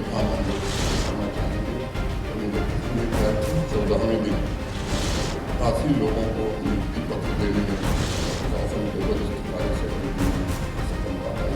काम हम लोग करना चाहेंगे। और 14वें दिन काफ़ी लोगों को नियुक्ति पत्र देने में प्रशासन के वरिष्ठ अधिकारी से सफलता आई।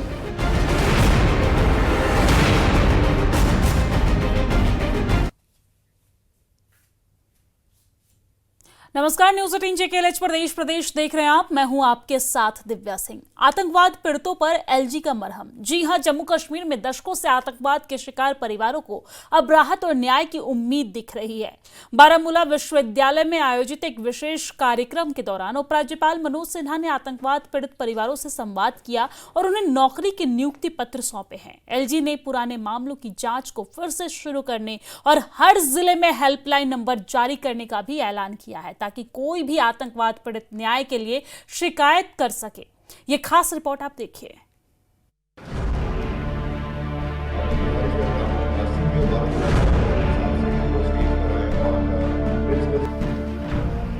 नमस्कार, न्यूज 18 JKLH प्रदेश देख रहे हैं आप। मैं हूं आपके साथ दिव्या सिंह। आतंकवाद पीड़ितों पर LG का मरहम। जी हां, जम्मू कश्मीर में दशकों से आतंकवाद के शिकार परिवारों को अब राहत और न्याय की उम्मीद दिख रही है। बारामूला विश्वविद्यालय में आयोजित एक विशेष कार्यक्रम के दौरान उपराज्यपाल मनोज सिन्हा ने आतंकवाद पीड़ित परिवारों से संवाद किया और उन्हें नौकरी के नियुक्ति पत्र सौंपे हैं। LG ने पुराने मामलों की जांच को फिर से शुरू करने और हर जिले में हेल्पलाइन नंबर जारी करने का भी ऐलान किया है, ताकि कोई भी आतंकवाद पीड़ित न्याय के लिए शिकायत कर सके। ये खास रिपोर्ट आप देखिए।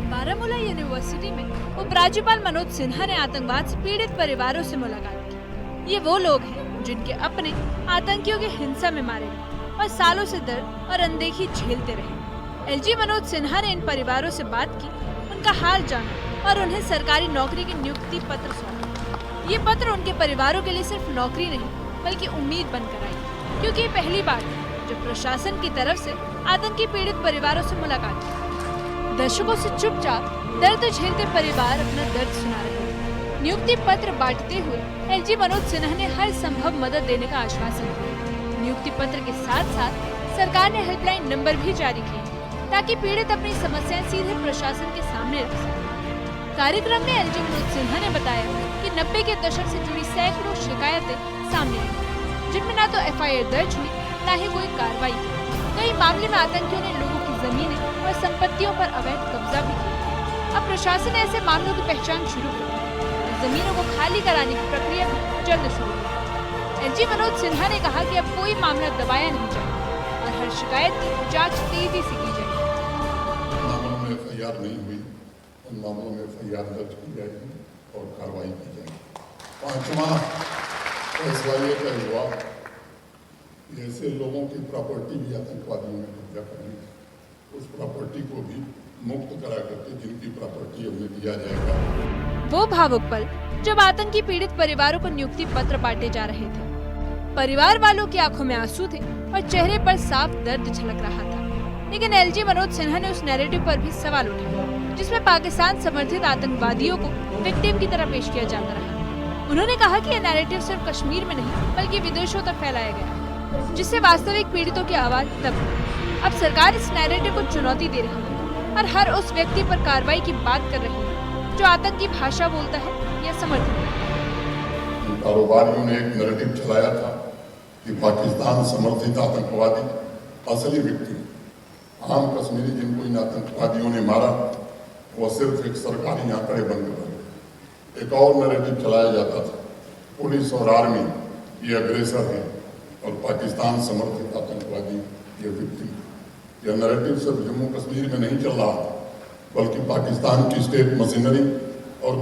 बारामूला यूनिवर्सिटी में उपराज्यपाल मनोज सिन्हा ने आतंकवाद से पीड़ित परिवारों से मुलाकात की। ये वो लोग हैं जिनके अपने आतंकियों की हिंसा में मारे गए और सालों से दर्द और अनदेखी झेलते रहे। LG मनोज सिन्हा ने इन परिवारों से बात की, उनका हाल जाना और उन्हें सरकारी नौकरी के नियुक्ति पत्र सौंपे। ये पत्र उनके परिवारों के लिए सिर्फ नौकरी नहीं बल्कि उम्मीद बनकर आई, क्योंकि ये पहली बार है जब प्रशासन की तरफ से आतंकी पीड़ित परिवारों से मुलाकात की। दर्शकों से चुपचाप दर्द झेलते परिवार अपना दर्द सुना रहे हैं। नियुक्ति पत्र बांटते हुए LG मनोज सिन्हा ने हर संभव मदद देने का आश्वासन दिया। नियुक्ति पत्र के साथ साथ सरकार ने हेल्पलाइन नंबर भी जारी किए ताकि पीड़ित अपनी समस्याएं सीधे प्रशासन के सामने रख सकें। कार्यक्रम में LG मनोज सिन्हा ने बताया कि 90 के दशक से जुड़ी सैकड़ों शिकायतें सामने आई, जिनमें न तो FIR दर्ज हुई न ही कोई कार्रवाई। कई मामले में आतंकियों ने लोगों की जमीनें और संपत्तियों पर अवैध कब्जा भी किया। अब प्रशासन ने ऐसे मामलों की पहचान शुरू कर दी और जमीनों को खाली कराने की प्रक्रिया भी जल्द शुरू होगी। LG मनोज सिन्हा ने कहा कि अब कोई मामला दबाया नहीं जाएगा और हर शिकायत की जाँच तेजी से की जाएगी। FIR नहीं हुई, उन मामलों में FIR दर्ज की जाएगी और कार्रवाई की जाएगी। पांचवा फैसला ये तय हुआ कि ऐसे लोगों की प्रॉपर्टी भी आतंकवादियों ने कब्जा करनी है, उस प्रॉपर्टी को भी मुक्त करा करके जिनकी प्रॉपर्टी उन्हें दिया जाएगा। वो भावुक पल जब आतंकी पीड़ित परिवारों को नियुक्ति पत्र बांटे जा रहे थे। परिवार वालों की आंखों में आंसू थे और चेहरे पर साफ दर्द झलक रहा था। लेकिन LG मनोज सिन्हा ने उस नैरेटिव पर भी सवाल उठाया, जिसमें पाकिस्तान समर्थित आतंकवादियों को विक्टिम की तरह पेश किया जाता रहा। उन्होंने कहा कि यह नैरेटिव सिर्फ कश्मीर में नहीं बल्कि विदेशों तक फैलाया गया, जिससे वास्तविक पीड़ितों की आवाज दब गई। अब सरकार इस नैरेटिव को चुनौती दे रही है और हर उस व्यक्ति पर कार्रवाई की बात कर रही है जो आतंकी भाषा बोलता है या समर्थन करता है। कारोबारियों ने एक नैरेटिव चलाया था कि पाकिस्तान समर्थित आतंकवादी असली विक्टिम, आम कश्मीरी जिनको इन आतंकवादियों ने मारा वो सिर्फ एक सरकारी आंकड़े बनकर रहे। एक और नैरेटिव चलाया जाता था, पुलिस और आर्मी ये अग्रेसर है और पाकिस्तान समर्थित आतंकवादी ये विक्टिम। यह नैरेटिव सिर्फ जम्मू कश्मीर में नहीं चल रहा था, बल्कि पाकिस्तान की स्टेट मशीनरी और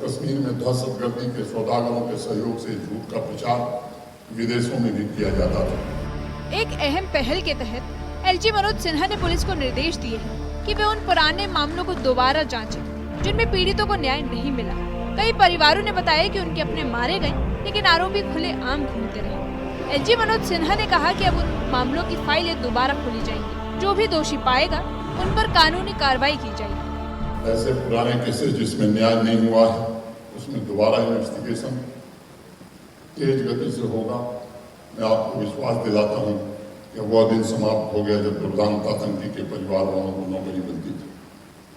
कश्मीर में दहशतगर्दी के सौदागरों के सहयोग से झूठ का प्रचार विदेशों में भी किया जाता था। एक अहम पहल के तहत LG मनोज सिन्हा ने पुलिस को निर्देश दिए हैं कि वे उन पुराने मामलों को दोबारा जांचें जिनमें पीड़ितों को न्याय नहीं मिला। कई परिवारों ने बताया कि उनके अपने मारे गए, लेकिन आरोपी खुले आम घूमते रहे। LG मनोज सिन्हा ने कहा कि अब उन मामलों की फाइलें दोबारा खोली जाएंगी। जो भी दोषी पाएगा उन पर कानूनी कार्रवाई की जाएगी। ऐसे पुराने केसेस जिसमें न्याय नहीं हुआ है उसमें दोबारा इन्वेस्टिगेशन तेज गति से होगा। मैं आपको विश्वास दिलाता हूँ कि वह दिन समाप्त हो गया जब दुर्दांत आतंकी के परिवार वालों को नौकरी मिलती थी।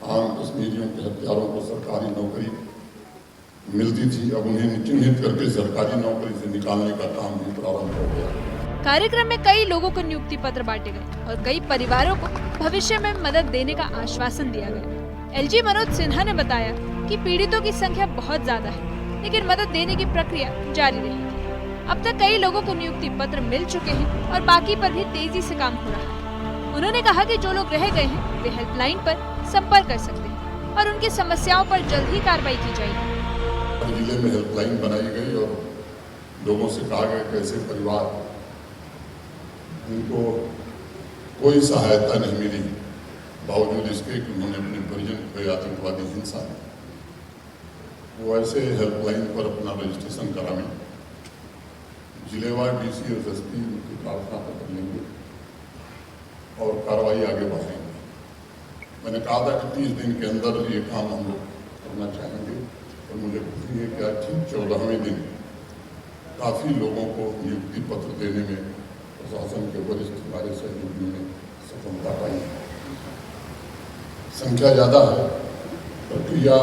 आम कश्मीरियों के हत्यारों को सरकारी नौकरी मिलती थी, अब उन्हें चिन्हित करके सरकारी नौकरी से निकालने का काम भी प्रारंभ हो गया। कार्यक्रम में कई लोगों को नियुक्ति पत्र बांटे गए और कई परिवारों को भविष्य में मदद देने का आश्वासन दिया गया। LG मनोज सिन्हा ने बताया कि पीड़ितों की संख्या बहुत ज्यादा है, लेकिन मदद देने की प्रक्रिया जारी रहेगी। अब तक कई लोगों को नियुक्ति पत्र मिल चुके हैं और बाकी पर भी तेजी से काम हो रहा है। उन्होंने कहा कि जो लोग रह गए हैं वे हेल्पलाइन पर संपर्क कर सकते हैं और उनकी समस्याओं पर जल्द ही कार्रवाई की जाएगी। जिले में हेल्पलाइन बनाई गई और लोगों से कहा गया कि ऐसे परिवार उनको कोई सहायता नहीं मिली, बावजूद इसके कि उन्होंने अपने परिजन को आतंकवादी हिंसा दी। वो ऐसे हेल्पलाइन पर अपना रजिस्ट्रेशन करावें, जिलेवार डीसी और एसपी उनकी प्रार्थना पत्र लेंगे और कार्रवाई आगे बढ़ाएंगे। मैंने कहा था कि 30 दिन के अंदर ये काम हम लोग करना चाहेंगे और मुझे खुशी है कि आज ठीक 14वें दिन काफ़ी लोगों को नियुक्ति पत्र देने में प्रशासन के वरिष्ठ हमारे सहयोगियों ने सफलता पाई। संख्या ज़्यादा है, प्रक्रिया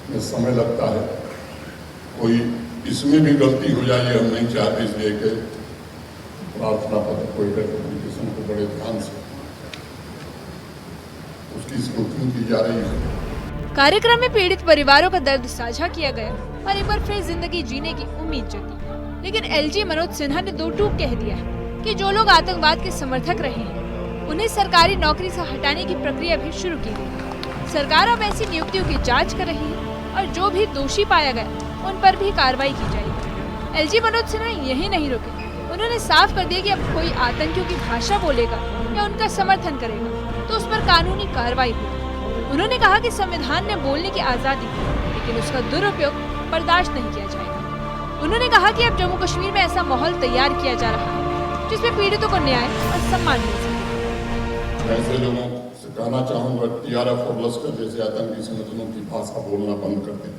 में समय लगता है, कोई इसमें भी गलती हो जाए हम नहीं चाहते, इसलिए कि प्रार्थना पत्र को एप्लीकेशन को बड़े ध्यान से उसकी स्क्रूटनी की जा रही है। कार्यक्रम में पीड़ित परिवारों का दर्द साझा किया गया और एक बार फिर जिंदगी जीने की उम्मीद जगी। लेकिन एलजी मनोज सिन्हा ने दो टूक कह दिया है कि जो लोग आतंकवाद के समर्थक रहे हैं उन्हें सरकारी नौकरी से हटाने की प्रक्रिया भी शुरू की गई। सरकार अब ऐसी नियुक्तियों की जांच कर रही है और जो भी दोषी पाया गया उन पर भी कार्रवाई की जाएगी। एलजी मनोज सिन्हा यही नहीं रुके, उन्होंने साफ कर दिया कि अब कोई आतंकियों की भाषा बोलेगा या उनका समर्थन करेगा तो उस पर कानूनी कार्रवाई होगी। उन्होंने कहा कि संविधान ने बोलने की आजादी है, लेकिन उसका दुरुपयोग बर्दाश्त नहीं किया जाएगा। उन्होंने कहा कि अब जम्मू कश्मीर में ऐसा माहौल तैयार किया जा रहा है जिसमें पीड़ितों को न्याय और सम्मान मिल सके। ऐसे लोगों से कहना चाहूँगा, टीआरएफ और लश्कर जैसे आतंकी संगठनों की भाषा बोलना बंद कर दें।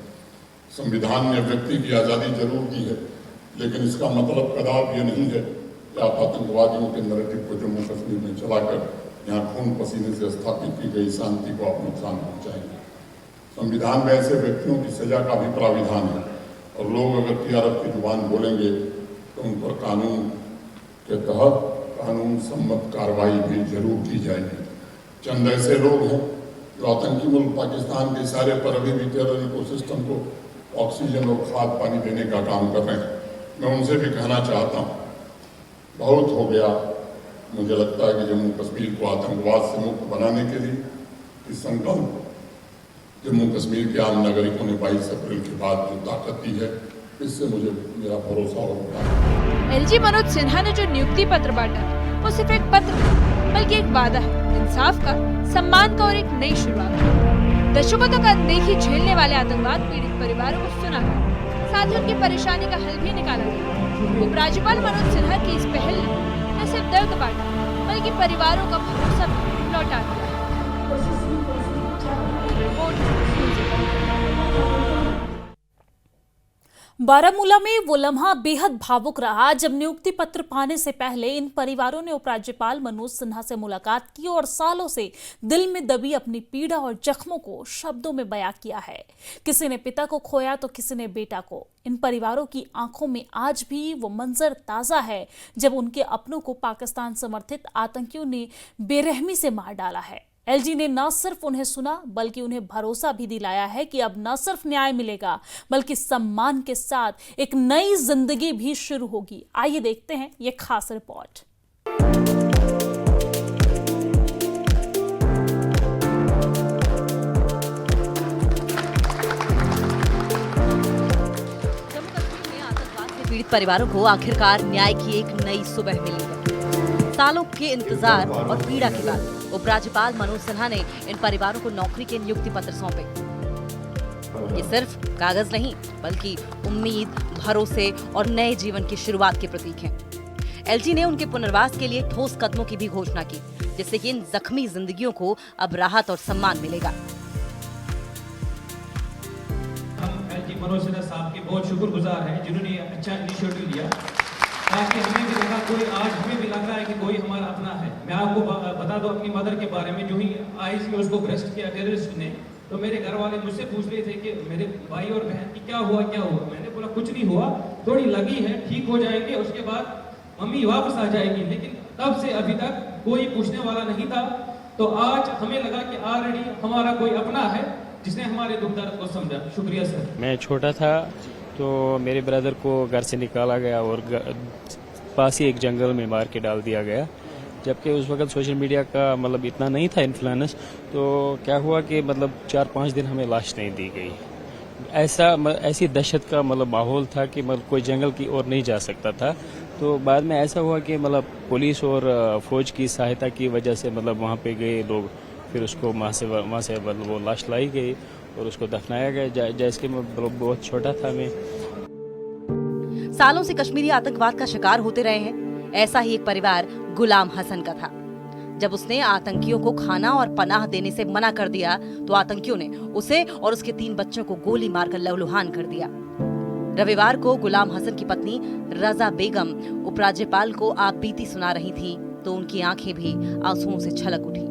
संविधान ने व्यक्ति की आज़ादी जरूर दी है, लेकिन इसका मतलब कदापि ये नहीं है कि आप आतंकवादियों के नैरेटिव को जम्मू कश्मीर में चलाकर यहाँ खून पसीने से स्थापित की गई शांति को आप नुकसान पहुँचाएंगे। संविधान में ऐसे व्यक्तियों की सजा का भी प्राविधान है और लोग अगर टीआरएफ की जुबान बोलेंगे तो उन पर कानून के तहत कानून सम्मत कार्रवाई भी जरूर की जाएगी। चंद ऐसे लोग हैं जो आतंकी मुल्क पाकिस्तान के इशारे पर अभी भी टेरर इकोसिस्टम को ऑक्सीजन और खाद पानी देने का काम कर रहे हैं। मैं उनसे भी कहना चाहता हूँ, बहुत हो गया। मुझे लगता है कि जम्मू कश्मीर को आतंकवाद से मुक्त बनाने के लिए इस संकल्प जम्मू कश्मीर के आम नागरिकों ने 22 अप्रैल के बाद जो ताकत दी है, इससे मुझे मेरा भरोसा और बढ़ा। एलजी मनोज सिन्हा ने जो नियुक्ति पत्र बांटा वो सिर्फ एक पत्र नहीं बल्कि एक वादा है, इंसाफ का, सम्मान का और एक नई शुरुआत। दशकों तक अनदेखी झेलने वाले आतंकवाद पीड़ित परिवारों को सुना गया, साथ ही उनकी परेशानी का हल भी निकाला गया। उपराज्यपाल मनोज सिन्हा की इस पहल ने न सिर्फ दर्द बांटा बल्कि परिवारों का भरोसा भी लौटा दिया। बारामूला में वो लम्हा बेहद भावुक रहा जब नियुक्ति पत्र पाने से पहले इन परिवारों ने उपराज्यपाल मनोज सिन्हा से मुलाकात की और सालों से दिल में दबी अपनी पीड़ा और जख्मों को शब्दों में बयां किया है। किसी ने पिता को खोया तो किसी ने बेटा को। इन परिवारों की आंखों में आज भी वो मंजर ताजा है जब उनके अपनों को पाकिस्तान समर्थित आतंकियों ने बेरहमी से मार डाला है। एलजी ने न सिर्फ उन्हें सुना बल्कि उन्हें भरोसा भी दिलाया है कि अब न सिर्फ न्याय मिलेगा बल्कि सम्मान के साथ एक नई जिंदगी भी शुरू होगी। आइए देखते हैं ये खास रिपोर्ट। जम्मू कश्मीर में आतंकवाद से पीड़ित परिवारों को आखिरकार न्याय की एक नई सुबह मिली है। सालों के इंतजार और पीड़ा के बाद उपराज्यपाल मनोज सिन्हा ने इन परिवारों को नौकरी के नियुक्ति पत्र सौंपे। ये सिर्फ कागज नहीं बल्कि उम्मीद, भरोसे और नए जीवन की शुरुआत के प्रतीक हैं। एलजी ने उनके पुनर्वास के लिए ठोस कदमों की भी घोषणा की, जिससे कि इन जख्मी जिंदगियों को अब राहत और सम्मान मिलेगा। हम एलजी मनोज सिन्हा साहब के बहुत शुक्रगुजार हैं जिन्होंने अच्छा इनिशिएटिव लिया ताकि हमें भी लगा कोई आज हमें भी लग रहा है कि कोई हमारा अपना है। मैं आपको बता दूं अपनी मदर के बारे में, जो ही आईज में उसको ब्रेस्ट किया टेररिस्ट ने, तो मेरे घर वाले मुझसे पूछ रहे थे कि मेरे भाई और बहन की क्या हुआ। मैंने बोला कुछ नहीं हुआ, थोड़ी लगी है, ठीक हो जाएगी, उसके बाद मम्मी वापस आ जाएगी। लेकिन तब से अभी तक कोई पूछने वाला नहीं था। तो आज हमें लगा कि ऑलरेडी हमारा कोई अपना है जिसने हमारे दुख दर्द को समझा। शुक्रिया सर। मैं छोटा था तो मेरे ब्रदर को घर से निकाला गया और पास ही एक जंगल में मार के डाल दिया गया। जबकि उस वक्त सोशल मीडिया का मतलब इतना नहीं था इन्फ्लुएंस, तो क्या हुआ कि मतलब 4-5 दिन हमें लाश नहीं दी गई। ऐसी दहशत का मतलब माहौल था कि मतलब कोई जंगल की ओर नहीं जा सकता था। तो बाद में ऐसा हुआ कि मतलब पुलिस और फौज की सहायता की वजह से मतलब वहाँ पे गए लोग, फिर उसको वहाँ से मतलब वो लाश लाई गई और उसको दफनाया गया। जैसे कि मैं बहुत छोटा था मैं। सालों से कश्मीरी आतंकवाद का शिकार होते रहे हैं। ऐसा ही एक परिवार गुलाम हसन का था। जब उसने आतंकियों को खाना और पनाह देने से मना कर दिया तो आतंकियों ने उसे और उसके 3 बच्चों को गोली मारकर लहूलुहान कर दिया। रविवार को गुलाम हसन की पत्नी रजा बेगम उपराज्यपाल को आप बीती सुना रही थी तो उनकी आंखें भी आंसुओं से छलक उठी।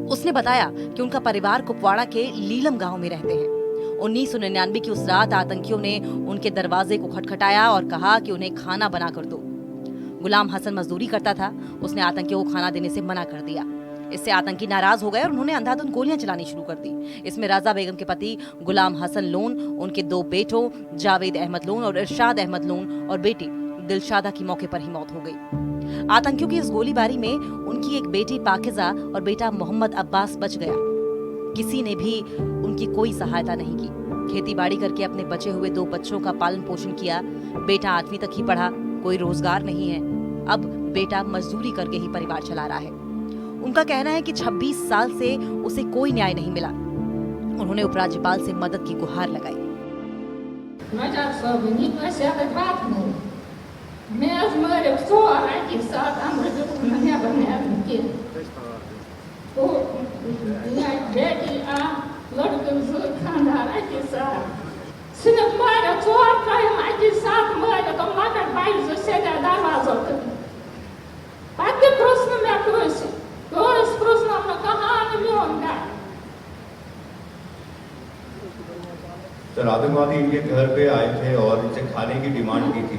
उसने बताया कि उनका परिवार कुपवाड़ा के लीलम गांव में रहते हैं। 1999 की उस रात आतंकियों ने उनके दरवाजे को खटखटाया और कहा कि उन्हें खाना बना कर दो। गुलाम हसन मजदूरी करता था। उसने आतंकियों को खाना देने से मना कर दिया। इससे आतंकी नाराज हो गए और उन्होंने अंधाधुंध गोलियां चलानी शुरू कर दी। इसमें राजा बेगम के पति गुलाम हसन लोन, उनके 2 बेटों जावेद अहमद लोन और इरशाद अहमद लोन और बेटी दिलशादा की मौके पर ही मौत हो गई। आतंकियों की इस गोलीबारी में उनकी एक बेटी पाकिजा और बेटा मोहम्मद अब्बास बच गया। किसी ने भी उनकी कोई सहायता नहीं की। खेती बाड़ी करके अपने बचे हुए 2 बच्चों का पालन पोषण किया। बेटा 8वीं तक ही पढ़ा, कोई रोजगार नहीं है। अब बेटा मजदूरी करके ही परिवार चला रहा है। उनका कहना है कि 26 साल से उसे कोई न्याय नहीं मिला। उन्होंने उपराज्यपाल से मदद की गुहार लगाई। सर, आतंकवादी इनके घर पे आए थे और इनसे खाने की डिमांड की थी।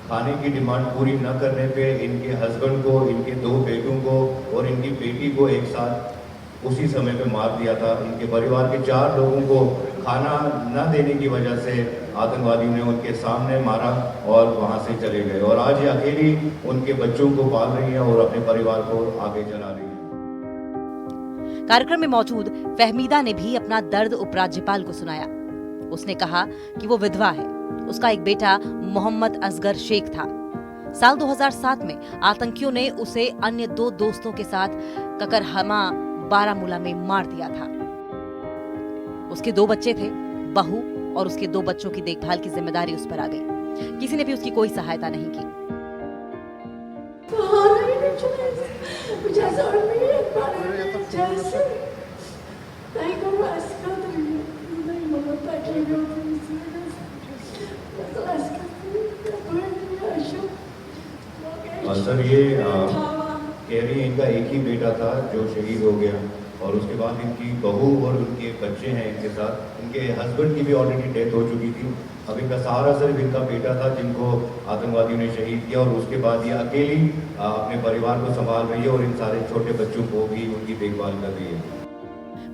खाने की डिमांड पूरी न करने पे इनके हस्बैंड को, इनके 2 बेटों को और इनकी बेटी को एक साथ उसी समय पे मार दिया था। इनके परिवार के 4 लोगों को खाना न देने की वजह से आतंकवादियों ने उनके सामने मारा और वहां से चले गए। और आज ये अकेली उनके बच्चों को पाल रही है और अपने परिवार को आगे चला रही है। कार्यक्रम में मौजूद फहमीदा ने भी अपना दर्द उपराज्यपाल को सुनाया। उसने कहा कि वो विधवा है। उसका एक बेटा मोहम्मद असगर शेख था। साल 2007 में आतंकियों ने उसे अन्य 2 दोस्तों के साथ ककरहमा बारामूला में मार दिया था। उसके 2 बच्चे थे। बहू और उसके 2 बच्चों की देखभाल की जिम्मेदारी उस पर आ गई। किसी ने भी उसकी कोई सहायता नहीं की। सर, ये कह रही है इनका एक ही बेटा था जो शहीद हो गया और उसके बाद इनकी बहू और उनके बच्चे हैं इनके साथ। इनके हस्बैंड की भी ऑलरेडी डेथ हो चुकी थी। अब इनका सहारा सिर्फ इनका बेटा था जिनको आतंकवादियों ने शहीद किया और उसके बाद ये अकेली अपने परिवार को संभाल रही है और इन सारे छोटे बच्चों को भी उनकी देखभाल कर रही है।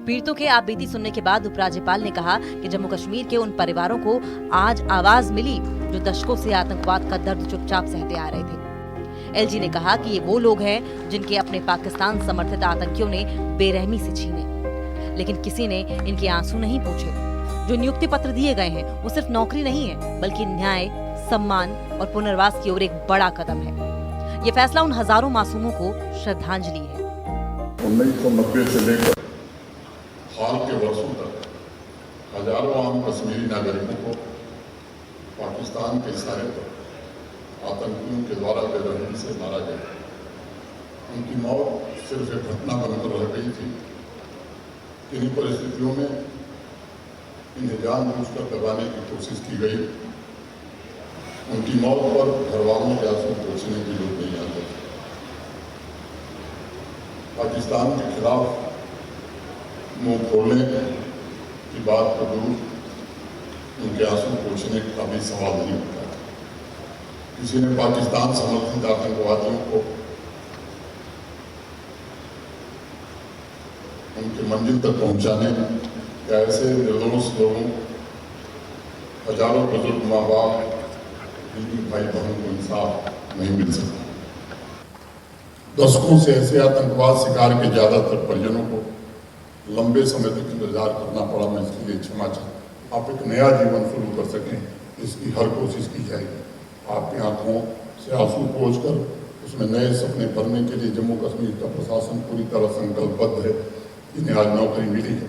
पीड़ितों के आप बीती सुनने के बाद उपराज्यपाल ने कहा कि जम्मू कश्मीर के उन परिवारों को आज आवाज मिली जो दशकों से आतंकवाद का दर्द चुपचाप सहते आ रहे थे। एलजी ने कहा कि ये वो लोग हैं जिनके अपने पाकिस्तान समर्थित आतंकियों ने बेरहमी से छीने, लेकिन किसी ने इनके आंसू नहीं पूछे। जो नियुक्ति पत्र दिए गए हैं वो सिर्फ नौकरी नहीं है बल्कि न्याय, सम्मान और पुनर्वास की ओर एक बड़ा कदम है। ये फैसला उन हजारों मासूमों को श्रद्धांजलि है। 1990 से लेकर हाल के वर्षों तक हजारों आम कश्मीरी नागरिकों को पाकिस्तान के इशारे पर आतंकियों के द्वारा बेरहमी से मारा गया। उनकी मौत सिर्फ एक घटना बनकर रह गई थी। किन्हीं परिस्थितियों में इन्हें जानबूझकर दबाने की कोशिश की गई। उनकी मौत पर घर वालों के आंसू पोंछने की लोग नहीं आते। पाकिस्तान के खिलाफ मुंह खोलने की बात को दूर, उनके आंसू पोंछने का भी सवाल नहीं होता। किसी ने पाकिस्तान समर्थित आतंकवादियों को उनके मंजिल तक पहुंचाने या ऐसे निर्दोष लोगों, हजारों बुजुर्ग माँ बाप, बीवी भाई बहन को इंसाफ नहीं मिल सकता। दशकों से ऐसे आतंकवाद शिकार के ज्यादातर परिजनों को लंबे समय तक इंतजार करना पड़ा। मैं इसके लिए क्षमा चाहता। आप एक नया जीवन शुरू कर सकें, इसकी हर कोशिश की जाएगी। आपकी आंखों से आंसू पोंछकर उसमें नए सपने भरने के लिए जम्मू कश्मीर का प्रशासन पूरी तरह संकल्पबद्ध है। इन्हें आज नौकरी मिली है,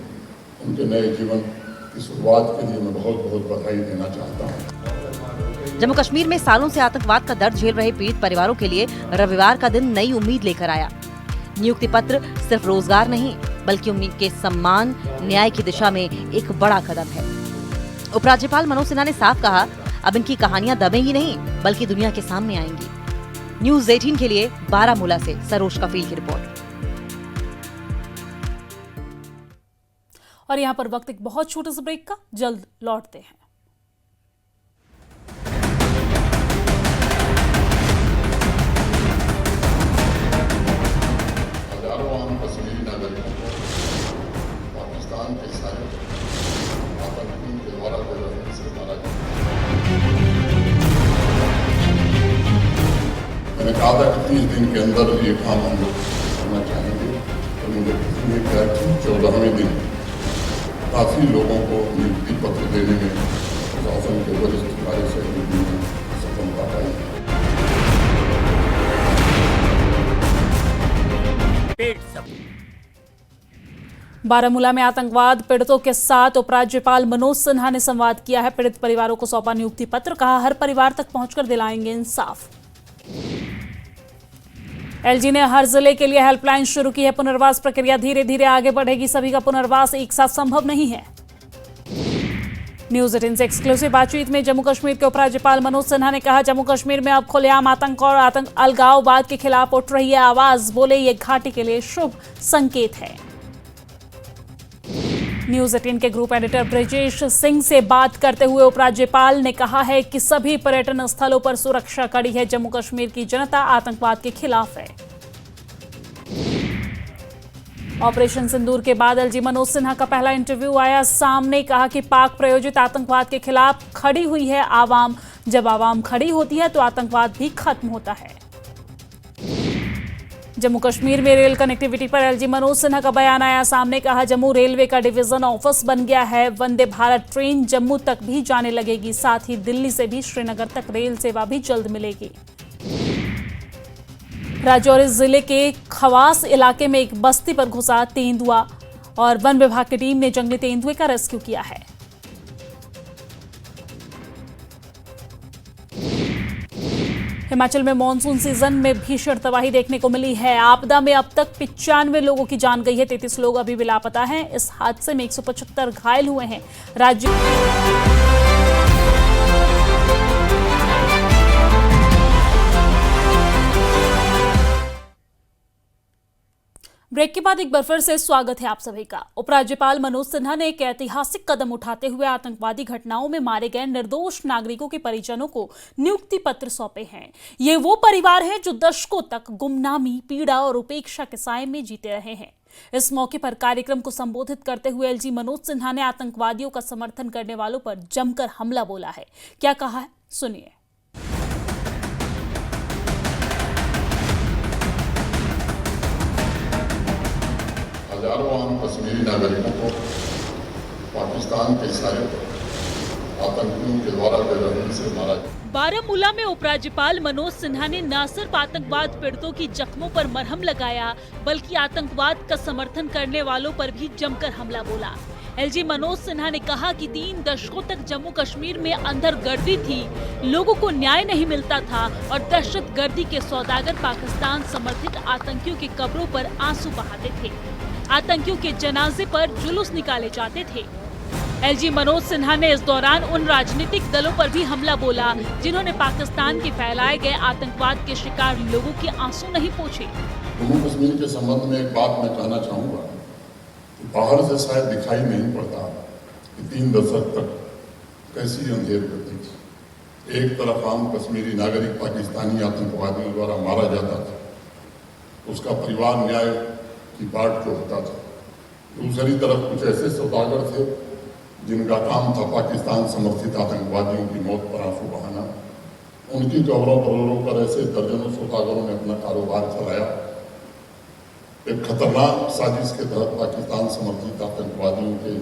उनके नए जीवन की शुरुआत के लिए मैं बहुत बहुत बधाई देना चाहता हूँ। जम्मू कश्मीर में सालों से आतंकवाद का दर्द झेल रहे पीड़ित परिवारों के लिए रविवार का दिन नई उम्मीद लेकर आया। नियुक्ति पत्र सिर्फ रोजगार नहीं बल्कि उनके सम्मान, न्याय की दिशा में एक बड़ा कदम है। उपराज्यपाल मनोज सिन्हा ने साफ कहा, अब इनकी कहानियां दबेंगी नहीं बल्कि दुनिया के सामने आएंगी। न्यूज़ 18 के लिए बारामूला से सरोज कफील की रिपोर्ट। और यहाँ पर वक्त एक बहुत छोटे से ब्रेक का, जल्द लौटते हैं। हजारों आम कश्मीरी नागरिकों को पाकिस्तान के सारे आतंकियों के द्वारा बेरहमी से मारा गया। मैंने कहा था कि 30 दिन के अंदर ये काम हम लोग करना चाहेंगे, तो मुझे खुशी है क्या कि 14वें दिन काफ़ी लोगों को नियुक्ति पत्र देने में प्रशासन के वरिष्ठ कार्य सहयोगी ने सफलता पाई। बारामूला में आतंकवाद पीड़ितों के साथ उपराज्यपाल मनोज सिन्हा ने संवाद किया है। पीड़ित परिवारों को सौंपा नियुक्ति पत्र, कहा हर परिवार तक पहुंचकर दिलाएंगे इंसाफ। एलजी ने हर जिले के लिए हेल्पलाइन शुरू की है। पुनर्वास प्रक्रिया धीरे धीरे आगे बढ़ेगी, सभी का पुनर्वास एक साथ संभव नहीं है। न्यूज़ 18 से एक्सक्लूसिव बातचीत में जम्मू कश्मीर के उपराज्यपाल मनोज सिन्हा ने कहा, जम्मू कश्मीर में अब खुलेआम आतंक और अलगाववाद के खिलाफ उठ रही है आवाज। बोले ये घाटी के लिए शुभ संकेत है। न्यूज़ 18 के ग्रुप एडिटर ब्रजेश सिंह से बात करते हुए उपराज्यपाल ने कहा है कि सभी पर्यटन स्थलों पर सुरक्षा कड़ी है। जम्मू कश्मीर की जनता आतंकवाद के खिलाफ है। ऑपरेशन सिंदूर के बाद एलजी मनोज सिन्हा का पहला इंटरव्यू आया सामने। कहा कि पाक प्रायोजित आतंकवाद के खिलाफ खड़ी हुई है आवाम। जब आवाम खड़ी होती है तो आतंकवाद भी खत्म होता है। जम्मू कश्मीर में रेल कनेक्टिविटी पर एलजी मनोज सिन्हा का बयान आया सामने। कहा जम्मू रेलवे का डिवीजन ऑफिस बन गया है। वंदे भारत ट्रेन जम्मू तक भी जाने लगेगी, साथ ही दिल्ली से भी श्रीनगर तक रेल सेवा भी जल्द मिलेगी। राजौरी जिले के खवास इलाके में एक बस्ती पर घुसा तेंदुआ और वन विभाग की टीम ने जंगली तेंदुए का रेस्क्यू किया है। हिमाचल में मॉनसून सीजन में भीषण तबाही देखने को मिली है। आपदा में अब तक 95 लोगों की जान गई है, 33 लोग अभी भी लापता हैं। इस हादसे में 175 घायल हुए हैं। ब्रेक के बाद एक बार फिर से स्वागत है आप सभी का। उपराज्यपाल मनोज सिन्हा ने एक ऐतिहासिक कदम उठाते हुए आतंकवादी घटनाओं में मारे गए निर्दोष नागरिकों के परिजनों को नियुक्ति पत्र सौंपे हैं। ये वो परिवार हैं जो दशकों तक गुमनामी, पीड़ा और उपेक्षा के साए में जीते रहे हैं। इस मौके पर कार्यक्रम को संबोधित करते हुए एलजी मनोज सिन्हा ने आतंकवादियों का समर्थन करने वालों पर जमकर हमला बोला है। क्या कहा है, सुनिए। हजारों आम कश्मीरी नागरिकों को पाकिस्तान के सारे आतंकियों के द्वारा बेरहमी से मारा गया। बारामूला में उपराज्यपाल मनोज सिन्हा ने न सिर्फ आतंकवाद पीड़ितों की जख्मों पर मरहम लगाया, बल्कि आतंकवाद का समर्थन करने वालों पर भी जमकर हमला बोला। एलजी मनोज सिन्हा ने कहा कि 3 दशकों तक जम्मू कश्मीर में अंधरगर्दी थी, लोगों को न्याय नहीं मिलता था और दहशतगर्दी के सौदागर पाकिस्तान समर्थित आतंकियों की कब्रों पर आंसू बहाते थे। आतंकियों के जनाजे पर जुलूस निकाले जाते थे। एलजी मनोज सिन्हा ने इस दौरान उन राजनीतिक दलों पर भी हमला बोला जिन्होंने पाकिस्तान के फैलाए गए आतंकवाद के शिकार लोगों के आंसू नहीं पोंछे। जम्मू कश्मीर के संबंध में एक बात मैं कहना चाहूँगा कि बाहर से शायद दिखाई नहीं पड़ता कि 3 दशक तक कैसी अंधेर गति थी। एक तरफ आम कश्मीरी नागरिक पाकिस्तानी आतंकवादियों द्वारा मारा जाता था, उसका परिवार न्याय की बाट जोड़ता था। दूसरी तरफ कुछ ऐसे सौदागर थे जिनका काम था पाकिस्तान समर्थित आतंकवादियों की मौत पर आंसू बहाना। उनकी कब्रों पर रो कर ऐसे दर्जनों सौदागरों ने अपना कारोबार चलाया। एक खतरनाक साजिश के तहत पाकिस्तान समर्थित आतंकवादियों के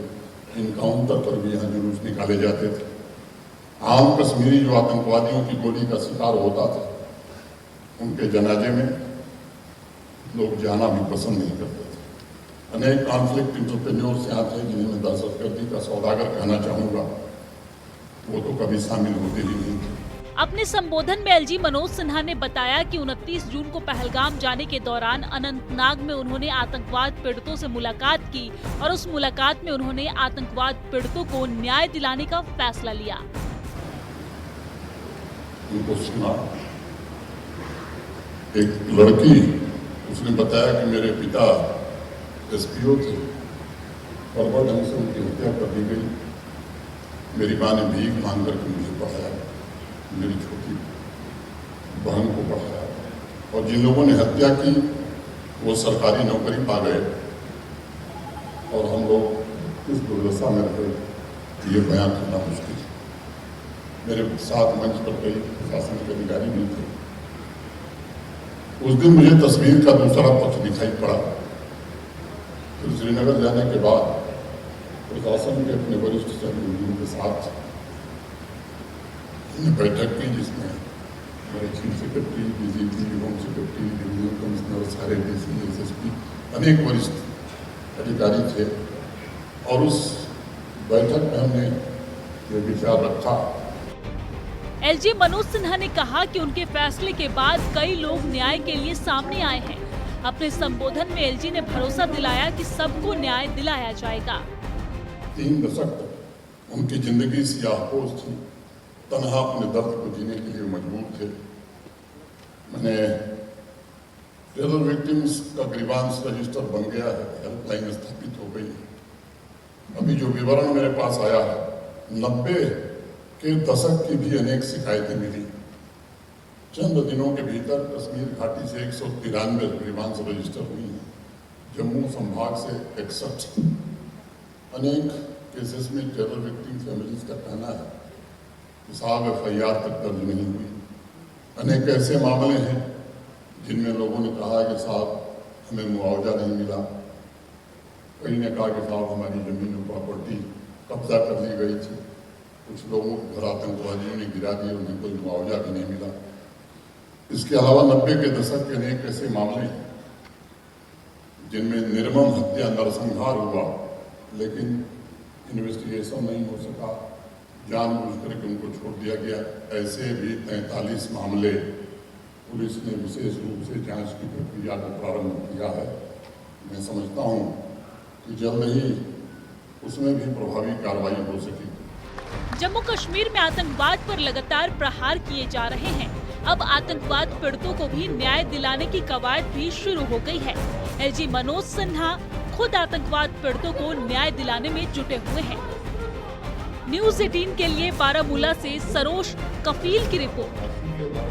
इनकाउंटर पर भी यहाँ जुलूस निकाले जाते थे। आम कश्मीरी जो आतंकवादियों की गोली का शिकार होता था, उनके जनाजे में लोग जाना भी पसंद नहीं करते थे। अनेक कॉन्फ्लिक्ट इंटरप्रेन्योर्स यहाँ थे जिन्हें मैं दहशतगर्दी का सौदागर कहना चाहूँगा, वो तो कभी शामिल होते ही नहीं थे। अपने संबोधन में एलजी मनोज सिन्हा ने बताया कि 29 जून को पहलगाम जाने के दौरान अनंतनाग में उन्होंने आतंकवाद पीड़ितों से मुलाकात की और उस मुलाकात में उन्होंने आतंकवाद पीड़ितों को न्याय दिलाने का फैसला लिया। उनको सुना, एक लड़की उसने बताया कि मेरे पिता एसपीओ थे और बड़े ढंग से उनकी हत्या कर दी गई। मेरी माँ ने भीख मांग करके मुझे पढ़ाया, मेरी छोटी बहन को पढ़ाया, और जिन लोगों ने हत्या की वो सरकारी नौकरी पा गए और हम लोग इस दुर्दशा में रहे, ये बयान करना मुश्किल है। मेरे साथ मंच पर कई प्रशासनिक अधिकारी भी थे। उस दिन मुझे तस्वीर का दूसरा पक्ष दिखाई पड़ा। फिर श्रीनगर जाने के बाद प्रशासन के अपने वरिष्ठ अधिकारियों के साथ बैठक की, जिसमें मेरे chief secretary, DGP, home secretary, division commissioner, सारे डीसी, एसएसपी, अनेक वरिष्ठ अधिकारी थे। और उस बैठक में हमने ये विचार रखा। एलजी मनोज सिन्हा ने कहा कि उनके फैसले के बाद कई लोग न्याय के लिए सामने आए हैं। अपने संबोधन में एलजी ने भरोसा दिलाया कि सबको न्याय दिलाया जाएगा। 3 दशक तक उनकी जिंदगी सियाहपोश थी, तन्हा अपने दर्द को जीने के लिए मजबूर थे। मैंने टेरर विक्टिम्स का ग्रीवांस रजिस्टर बन गया है, हेल्पलाइन स्थापित हो गई है। अभी जो विवरण मेरे पास आया है, 90 के दशक की भी अनेक शिकायतें मिली। चंद दिनों के भीतर कश्मीर घाटी से 193 ग्रीवांस रजिस्टर हुई हैं। जम्मू संभाग से 61। अनेक केसेस में टेरर विक्टिम फैमिलीज का कहना है कि साहब FIR तक दर्ज नहीं हुई। अनेक ऐसे मामले हैं जिनमें लोगों ने कहा कि साहब हमें मुआवजा नहीं मिला। कई ने कहा कि साहब हमारी जमीन और प्रॉपर्टी कब्जा कर ली गई थी। कुछ लोगों को घर आतंकवादियों ने गिरा दिए, उन्हें कोई मुआवजा भी नहीं मिला। इसके अलावा 90 के दशक के अनेक ऐसे मामले हैं जिनमें निर्मम हत्या, नरसंहार हुआ, लेकिन इन्वेस्टिगेशन नहीं हो सका, जानबूझकर के उनको छोड़ दिया गया। ऐसे भी 43 मामले पुलिस ने विशेष रूप से जांच की प्रक्रिया को प्रारंभ किया है। मैं समझता हूं कि जल्द ही उसमें भी प्रभावी कार्रवाई हो सकेगी। जम्मू कश्मीर में आतंकवाद पर लगातार प्रहार किए जा रहे हैं। अब आतंकवाद पीड़ितों को भी न्याय दिलाने की कवायद भी शुरू हो गई है। एलजी मनोज सिन्हा खुद आतंकवाद पीड़ितों को न्याय दिलाने में जुटे हुए हैं। न्यूज़ 18 के लिए बारामूला से सरोज कफील की रिपोर्ट।